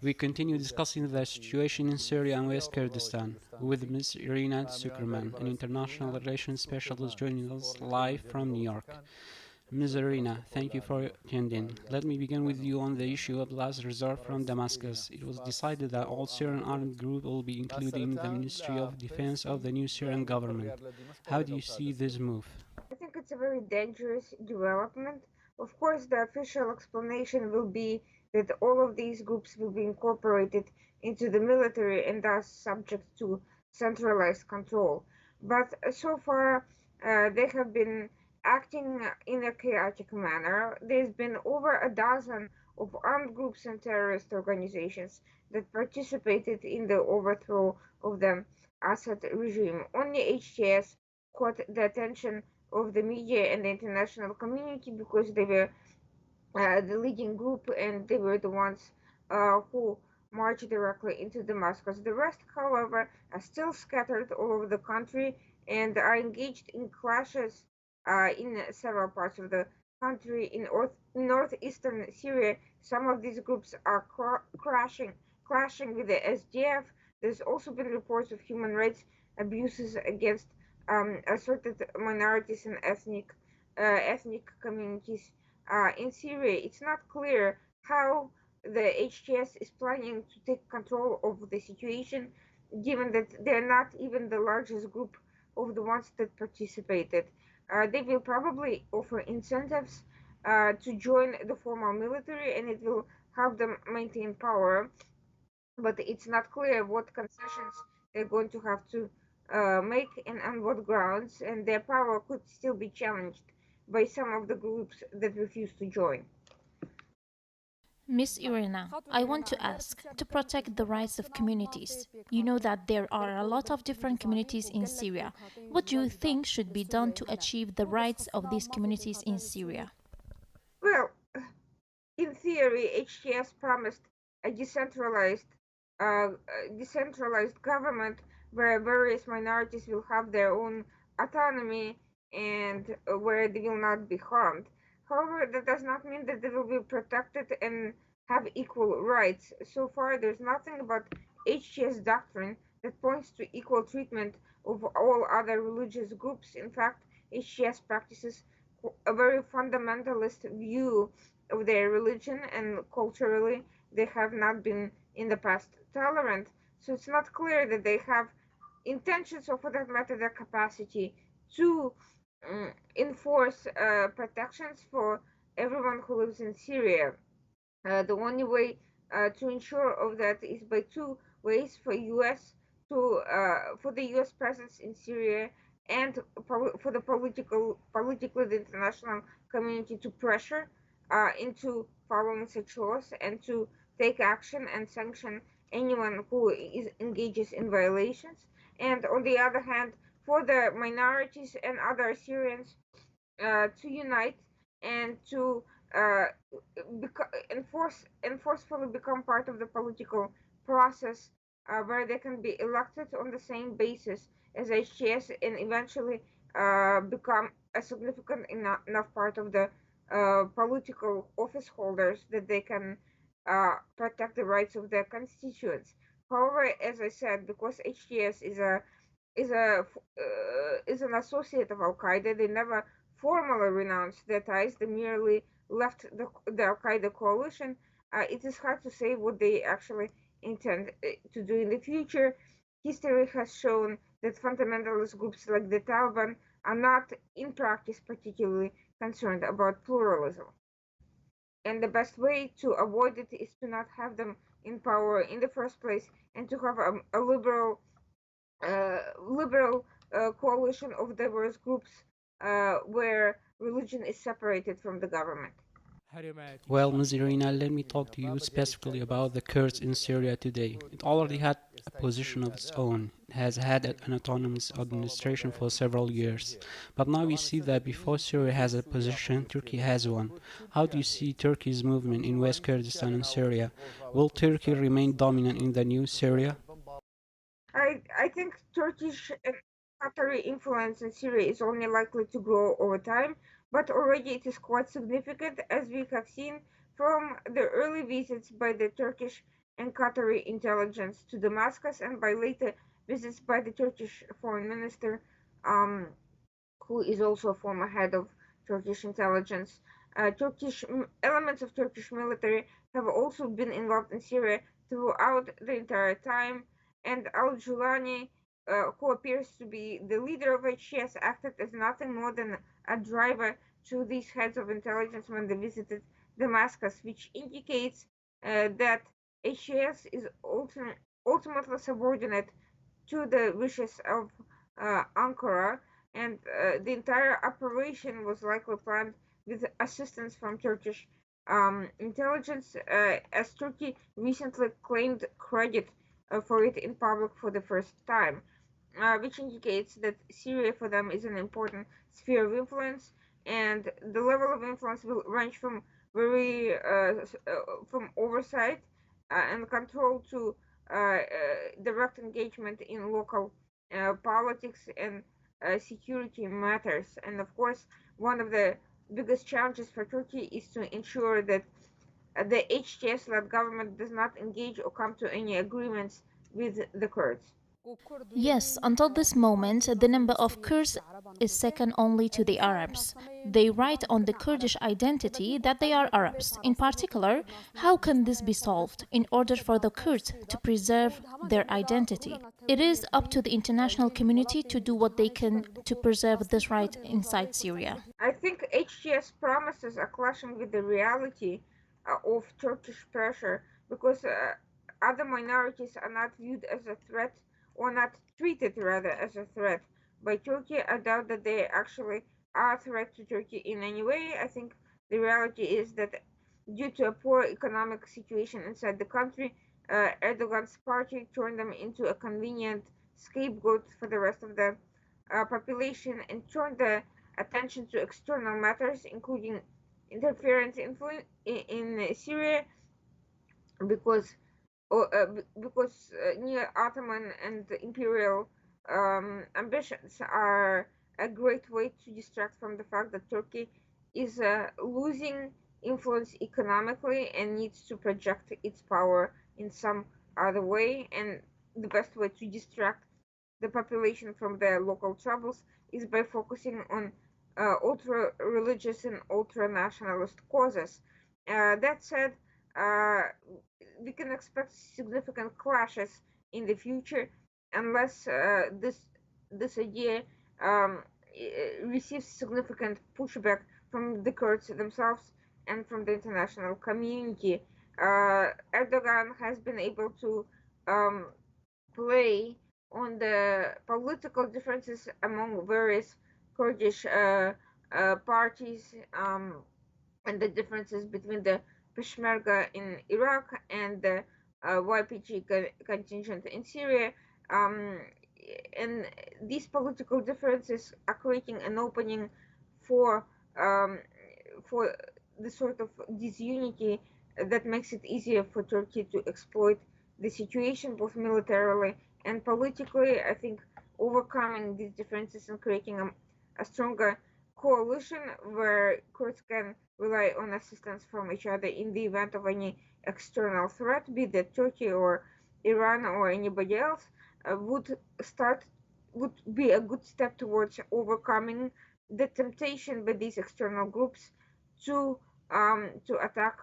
We continue discussing the situation in Syria and West Kurdistan with Ms. Irina Zuckerman, an international relations specialist joining us live from New York. Ms. Irina, thank you for attending. Let me begin with you on the issue of last resort from Damascus. It was decided that all Syrian armed groups will be included in the Ministry of Defense of the new Syrian government. How do you see this move? I think it's a very dangerous development. Of course, the official explanation will be that all of these groups will be incorporated into the military and thus subject to centralized control. But so far, they have been acting in a chaotic manner. There's been over a dozen of armed groups and terrorist organizations that participated in the overthrow of the Assad regime. Only HTS caught the attention of the media and the international community because they were the leading group and they were the ones who marched directly into Damascus. The rest, however, are still scattered all over the country and are engaged in clashes in several parts of the country. In northeastern Syria, some of these groups are clashing with the SDF. There's also been reports of human rights abuses against asserted minorities and ethnic communities in Syria. It's not clear how the HTS is planning to take control of the situation, given that they're not even the largest group of the ones that participated. They will probably offer incentives to join the formal military, and it will help them maintain power. But it's not clear what concessions they're going to have to make and on what grounds, and their power could still be challenged by some of the groups that refuse to join. Miss Irina, I want to ask, to protect the rights of communities, you know that there are a lot of different communities in Syria. What do you think should be done to achieve the rights of these communities in Syria? Well, in theory, HTS promised a uh, decentralized government where various minorities will have their own autonomy and where they will not be harmed. However, that does not mean that they will be protected and have equal rights. So far, there's nothing about HTS doctrine that points to equal treatment of all other religious groups. In fact, HTS practices a very fundamentalist view of their religion, and culturally, they have not been in the past tolerant. So it's not clear that they have intentions or, for that matter, the capacity to enforce protections for everyone who lives in Syria. The only way to ensure of that is by two ways: for U.S. to for the U.S. presence in Syria and for the politically the international community to pressure into following such laws and to take action and sanction anyone who engages in violations. And on the other hand, for the minorities and other Syrians to unite and to uh, enforcefully become part of the political process where they can be elected on the same basis as HTS and eventually become a significant enough part of the political office holders that they can protect the rights of their constituents. However, as I said, because HTS is an associate of Al Qaeda, they never formally renounced their ties. They merely left the Al Qaeda coalition. It is hard to say what they actually intend to do in the future. History has shown that fundamentalist groups like the Taliban are not, in practice, particularly concerned about pluralism. And the best way to avoid it is to not have them in power in the first place and to have a liberal coalition of diverse groups where religion is separated from the government. Well, Ms. Irina, let me talk to you specifically about the Kurds in Syria today. It already had a position of its own. It has had an autonomous administration for several years. But now we see that before Syria has a position, Turkey has one. How do you see Turkey's movement in West Kurdistan and Syria? Will Turkey remain dominant in the new Syria? I think Turkish and Qatari influence in Syria is only likely to grow over time, but already it is quite significant, as we have seen from the early visits by the Turkish and Qatari intelligence to Damascus, and by later visits by the Turkish foreign minister, um, who is also a former head of Turkish intelligence. Turkish elements of Turkish military have also been involved in Syria throughout the entire time, and al-Julani, who appears to be the leader of HTS, acted as nothing more than a driver to these heads of intelligence when they visited Damascus, which indicates that HTS is ultimately subordinate to the wishes of Ankara, and the entire operation was likely planned with assistance from Turkish intelligence, as Turkey recently claimed credit for it in public for the first time, which indicates that Syria for them is an important sphere of influence, and the level of influence will range from from oversight and control to direct engagement in local politics and security matters. And of course, one of the biggest challenges for Turkey is to ensure that the HTS-led government does not engage or come to any agreements with the Kurds. Yes, until this moment, the number of Kurds is second only to the Arabs. They write on the Kurdish identity that they are Arabs. In particular, how can this be solved in order for the Kurds to preserve their identity? It is up to the international community to do what they can to preserve this right inside Syria. I think HTS promises are clashing with the reality of Turkish pressure, because other minorities are not viewed as a threat, or not treated rather as a threat by Turkey. I doubt that they actually are a threat to Turkey in any way. I think the reality is that due to a poor economic situation inside the country, Erdogan's party turned them into a convenient scapegoat for the rest of the population, and turned the attention to external matters, including interference in Syria, because neo-Ottoman and imperial ambitions are a great way to distract from the fact that Turkey is losing influence economically and needs to project its power in some other way. And the best way to distract the population from their local troubles is by focusing on ultra-religious and ultra-nationalist causes. That said, uh, we can expect significant clashes in the future unless this idea um, receives significant pushback from the Kurds themselves and from the international community. Erdogan has been able to um, play on the political differences among various Kurdish parties, and the differences between the Peshmerga in Iraq and the YPG contingent in Syria. Um, and these political differences are creating an opening for um, for the sort of disunity that makes it easier for Turkey to exploit the situation both militarily and politically. I think overcoming these differences and creating a stronger coalition where Kurds can rely on assistance from each other in the event of any external threat, be that Turkey or Iran or anybody else, start would be a good step towards overcoming the temptation by these external groups to attack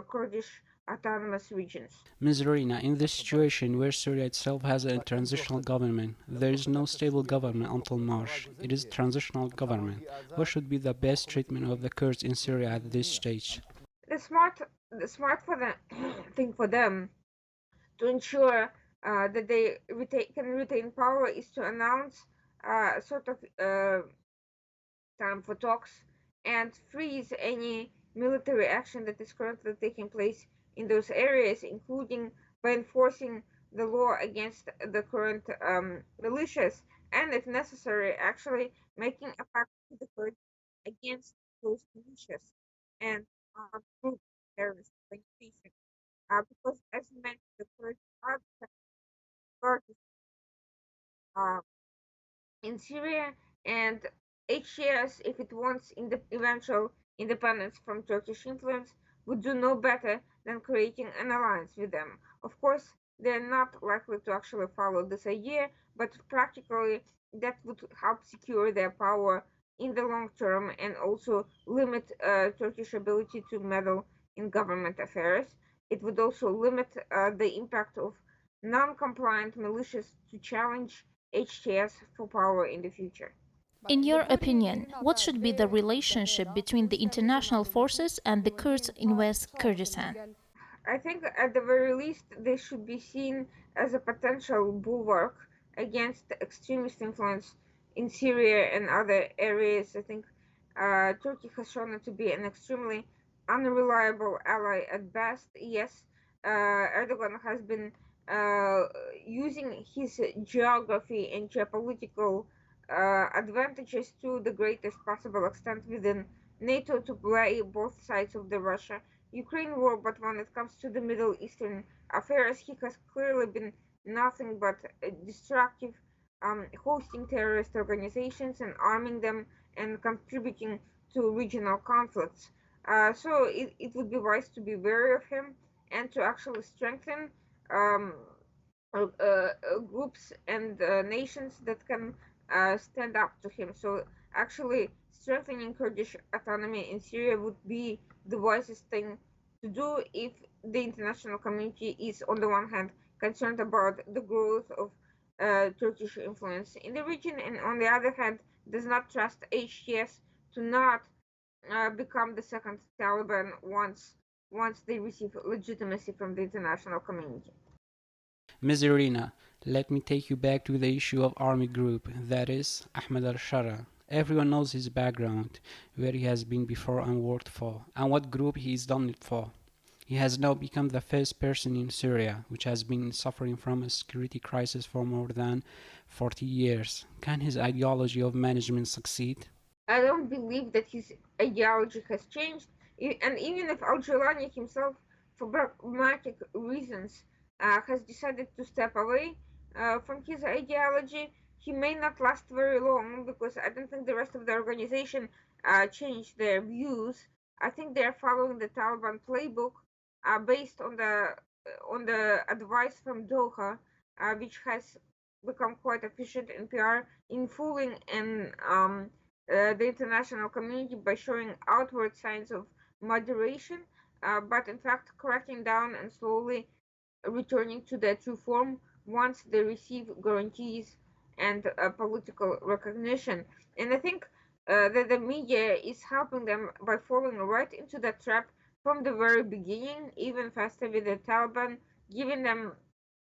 Kurdish autonomous regions. Ms. Rina, in this situation where Syria itself has a transitional government, there is no stable government until March. It is a transitional government. What should be the best treatment of the Kurds in Syria at this stage? The smart, the smart for the thing for them to ensure that they can retain power is to announce sort of time for talks and freeze any military action that is currently taking place in those areas, including by enforcing the law against the current militias, and if necessary, actually making a pact with the Kurds against those militias and group terrorist organizations. Because, as you mentioned, the Kurds are the largest uh, in Syria, and HTS, if it wants eventual independence from Turkish influence, would do no better than creating an alliance with them. Of course, they're not likely to actually follow this idea, but practically that would help secure their power in the long term and also limit Turkish ability to meddle in government affairs. It would also limit the impact of non-compliant militias to challenge HTS for power in the future. In your opinion, what should be the relationship between the international forces and the Kurds in West Kurdistan? I think at the very least they should be seen as a potential bulwark against extremist influence in Syria and other areas. I think Turkey has shown it to be an extremely unreliable ally at best. Yes, Erdogan has been uh, using his geography and geopolitical advantages to the greatest possible extent within NATO to play both sides of the Russia Ukraine war, but when it comes to the Middle Eastern affairs, he has clearly been nothing but destructive, hosting terrorist organizations and arming them and contributing to regional conflicts. So it would be wise to be wary of him and to actually strengthen um, groups and nations that can stand up to him. So actually, strengthening Kurdish autonomy in Syria would be the wisest thing to do if the international community is, on the one hand, concerned about the growth of Turkish influence in the region, and on the other hand, does not trust HTS to not become the second Taliban once they receive legitimacy from the international community. Ms. Irina, let me take you back to the issue of army group, that is, Ahmed al-Shara. Everyone knows his background, where he has been before and worked for, and what group he is done it for. He has now become the first person in Syria, which has been suffering from a security crisis for more than 40 years. Can his ideology of management succeed? I don't believe that his ideology has changed, and even if Al-Jilani himself, for pragmatic reasons, has decided to step away from his ideology, he may not last very long because I don't think the rest of the organization changed their views. I think they are following the Taliban playbook based on the advice from Doha, which has become quite efficient in PR in fooling and the international community by showing outward signs of moderation, but in fact cracking down and slowly returning to their true form once they receive guarantees and political recognition. And I think that the media is helping them by falling right into that trap from the very beginning, even faster with the Taliban, giving them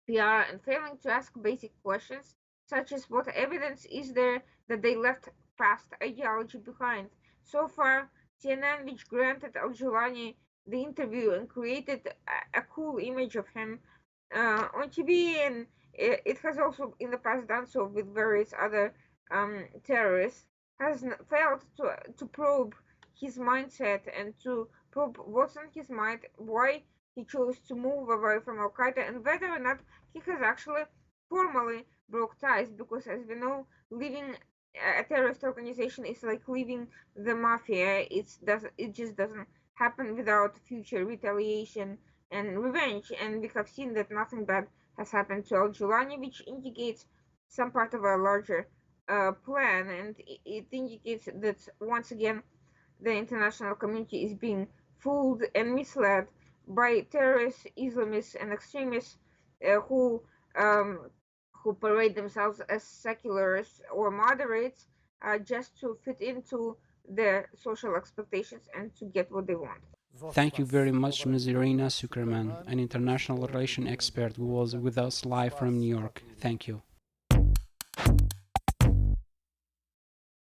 PR and failing to ask basic questions, such as what evidence is there that they left past ideology behind. So far, CNN, which granted Al Jilani the interview and created a cool image of him on TV, and it has also in the past done so with various other terrorists, has failed to probe his mindset and to probe what's on his mind, why he chose to move away from Al Qaeda, and whether or not he has actually formally broke ties. Because, as we know, leaving a terrorist organization is like leaving the mafia. It just doesn't happen without future retaliation and revenge. And we have seen that nothing bad has happened to Al Jilani, which indicates some part of a larger plan, and it indicates that once again the international community is being fooled and misled by terrorists, Islamists, and extremists um, who parade themselves as secularists or moderates just to fit into their social expectations and to get what they want. Thank you very much, Ms. Irina Sukerman, an international relations expert who was with us live from New York. Thank you.